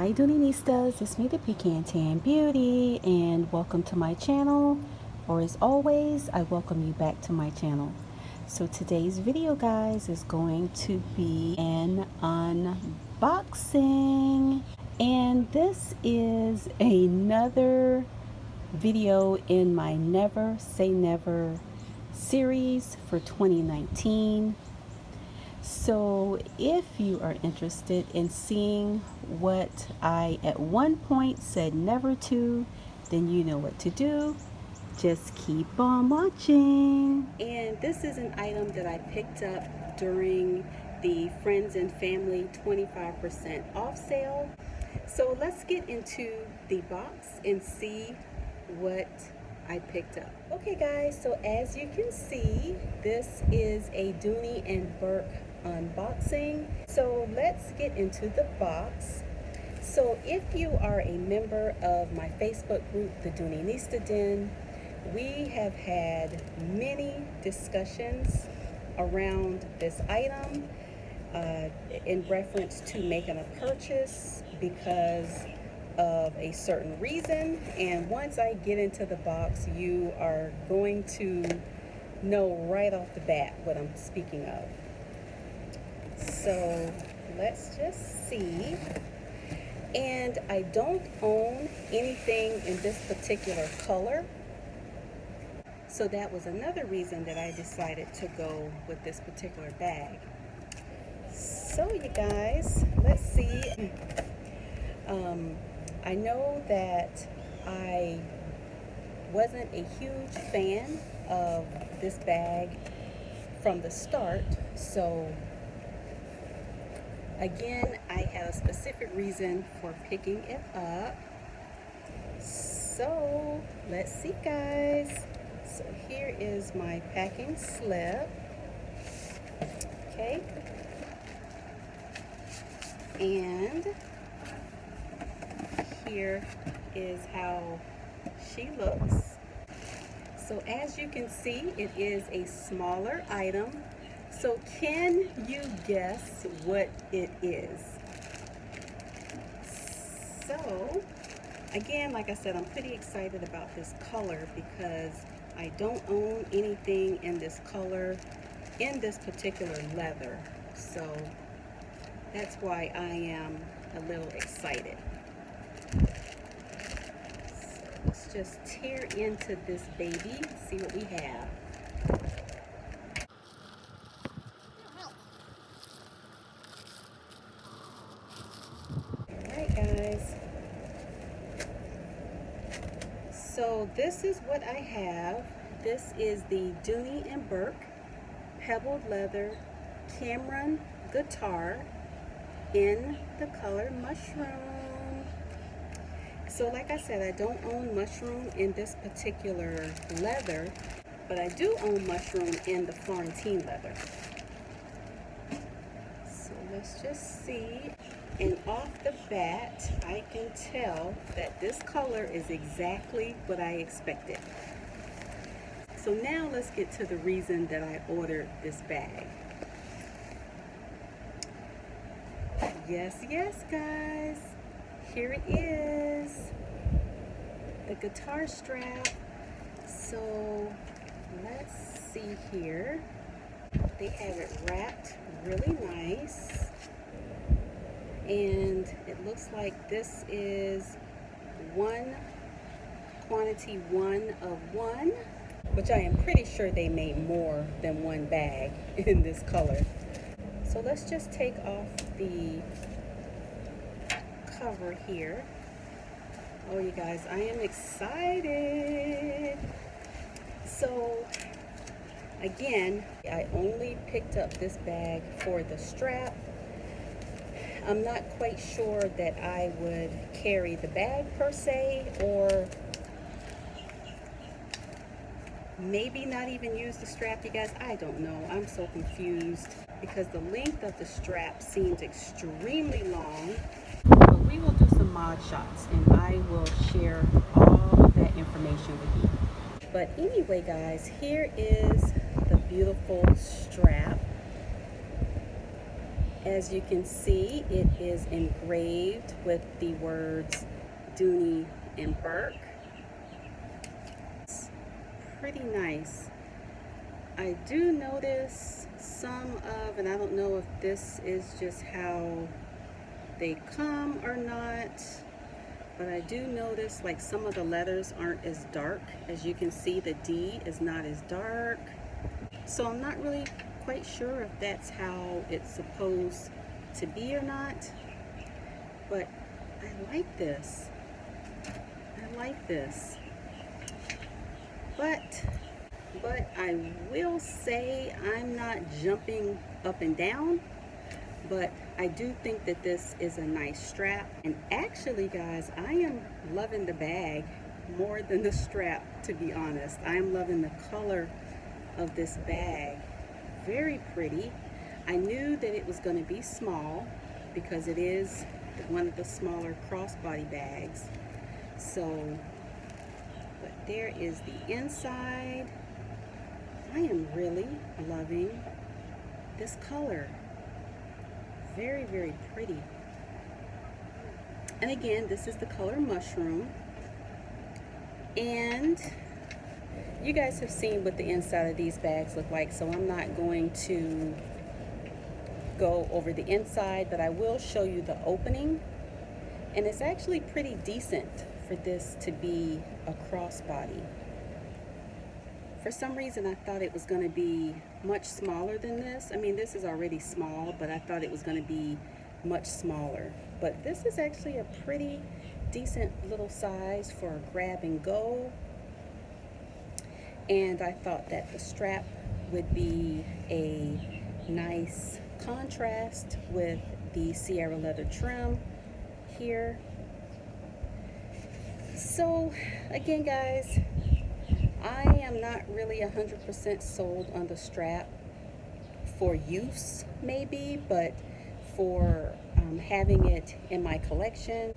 Hi Doonistas, it's me the Pecan Tan Beauty and welcome to my channel, or as always I welcome you back to my channel. So today's video guys is going to be an unboxing, and this is another video in my Never Say Never series for 2019. So if you are interested in seeing what I at one point said never to, then you know what to do. Just keep on watching. And this is an item that I picked up during the Friends and Family 25% off sale. So let's get into the box and see what I picked up. Okay guys, so as you can see, this is a Dooney Bourke unboxing. So let's get into the box. So if you are a member of my Facebook group, the Dooney Den, we have had many discussions around this item in reference to making a purchase because of a certain reason, and once I get into the box you are going to know right off the bat what I'm speaking of. So let's just see. And I don't own anything in this particular color, so that was another reason that I decided to go with this particular bag. So you guys, let's see. I know that I wasn't a huge fan of this bag from the start, so again, I had a specific reason for picking it up. So let's see guys. So here is my packing slip. Okay. And here is how she looks. So as you can see, it is a smaller item. So can you guess what it is? So again, like I said, I'm pretty excited about this color because I don't own anything in this color, in this particular leather. So that's why I am a little excited. So let's just tear into this baby, see what we have. Alright guys. So this is what I have. This is the Dooney Bourke pebbled leather Cameron guitar in the color mushroom. So like I said, I don't own mushroom in this particular leather, but I do own mushroom in the Florentine leather. So let's just see. And off the bat, I can tell that this color is exactly what I expected. So now let's get to the reason that I ordered this bag. Yes, guys, here it is, the guitar strap. So let's see here. They have it wrapped really nice, and it looks like this is quantity one of one, which I am pretty sure they made more than one bag in this color. So let's just take off the cover here. Oh, you guys, I am excited. So again, I only picked up this bag for the strap. I'm not quite sure that I would carry the bag per se, or maybe not even use the strap, you guys. I don't know. I'm so confused because the length of the strap seems extremely long. But we will do some mod shots and I will share all of that information with you. But anyway guys, here is the beautiful strap. As you can see, it is engraved with the words Dooney and Bourke. It's pretty nice. I do notice some of, and I don't know if this is just how they come or not, but I do notice like some of the letters aren't as dark. As you can see, the D is not as dark. So I'm not really quite sure if that's how it's supposed to be or not, but I like this. I like this. But I will say I'm not jumping up and down, but I do think that this is a nice strap. And actually, guys, I am loving the bag more than the strap, to be honest. I am loving the color of this bag. Very pretty. I knew that it was going to be small because it is one of the smaller crossbody bags. So, but there is the inside. I am really loving this color. Very, very pretty. And again, this is the color mushroom. And you guys have seen what the inside of these bags look like, so I'm not going to go over the inside, but I will show you the opening. And it's actually pretty decent for this to be a crossbody. For some reason, I thought it was going to be much smaller than this. I mean, this is already small, but I thought it was going to be much smaller. But this is actually a pretty decent little size for a grab and go. And I thought that the strap would be a nice contrast with the Sierra leather trim here. So again, guys, I am not really 100% sold on the strap for use, maybe, but for having it in my collection,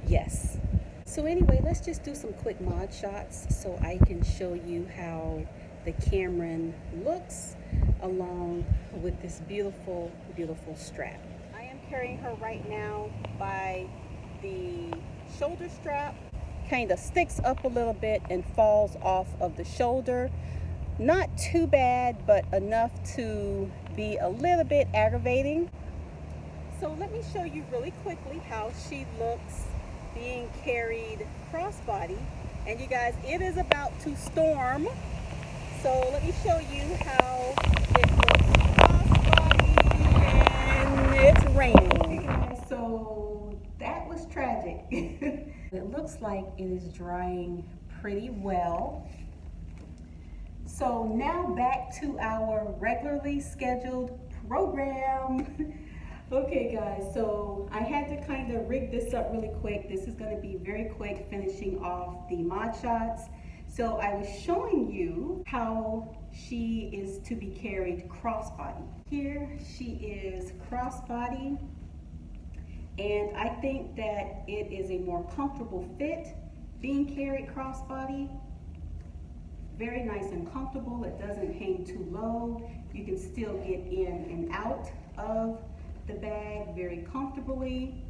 yes. So anyway, let's just do some quick mod shots so I can show you how the Cameron looks along with this beautiful, beautiful strap. I am carrying her right now by the shoulder strap. Kind of sticks up a little bit and falls off of the shoulder. Not too bad, but enough to be a little bit aggravating. So let me show you really quickly how she looks being carried crossbody. And you guys, it is about to storm, so let me show you how it looks crossbody, and it's raining. So that was tragic. It looks like it is drying pretty well. So now back to our regularly scheduled program. Okay guys, so I had to kind of rig this up really quick. This is going to be very quick, finishing off the mod shots. So I was showing you how she is to be carried crossbody. Here she is crossbody, and I think that it is a more comfortable fit being carried crossbody. Very nice and comfortable. It doesn't hang too low. You can still get in and out of the bag very comfortably.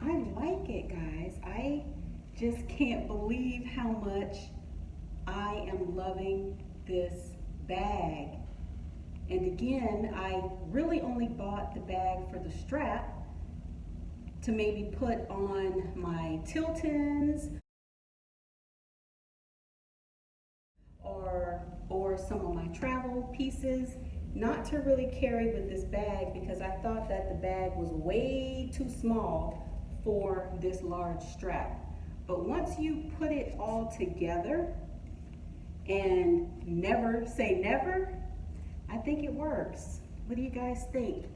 I like it, guys. I just can't believe how much I am loving this bag. And again, I really only bought the bag for the strap to maybe put on my Tiltons or some of my travel pieces. Not to really carry with this bag, because I thought that the bag was way too small for this large strap. But once you put it all together, and never say never, I think it works. What do you guys think?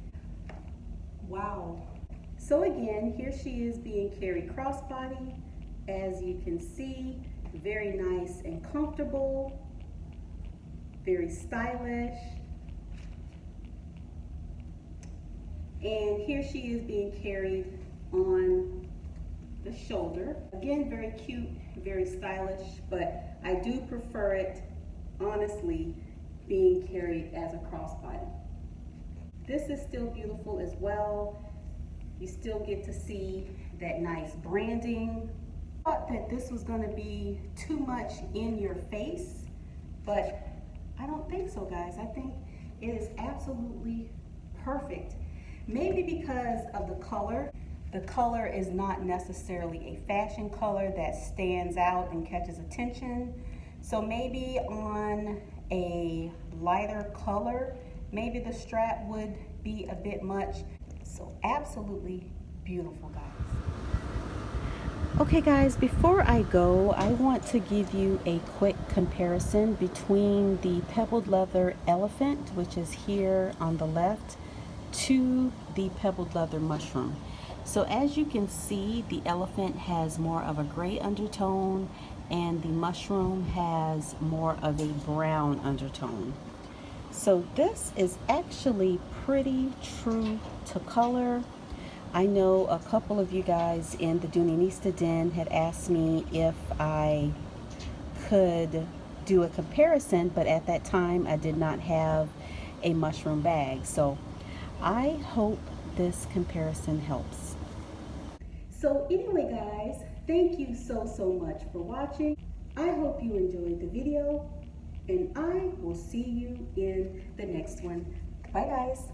Wow. So again, here she is being carried crossbody. As you can see, very nice and comfortable, very stylish. And here she is being carried on the shoulder. Again, very cute, very stylish, but I do prefer it, honestly, being carried as a crossbody. this is still beautiful as well. You still get to see that nice branding. I thought that this was going to be too much in your face, but I don't think so, guys. I think it is absolutely perfect. Maybe because of the color. The color is not necessarily a fashion color that stands out and catches attention. So maybe on a lighter color, maybe the strap would be a bit much. So absolutely beautiful, guys. Okay guys, before I go, I want to give you a quick comparison between the pebbled leather elephant, which is here on the left, to the pebbled leather mushroom. So as you can see, the elephant has more of a gray undertone and the mushroom has more of a brown undertone. So this is actually pretty true to color. I know a couple of you guys in the Dooney Den had asked me if I could do a comparison, but at that time I did not have a mushroom bag. So I hope this comparison helps. So anyway guys, thank you so much for watching. I hope you enjoyed the video and I will see you in the next one. Bye guys.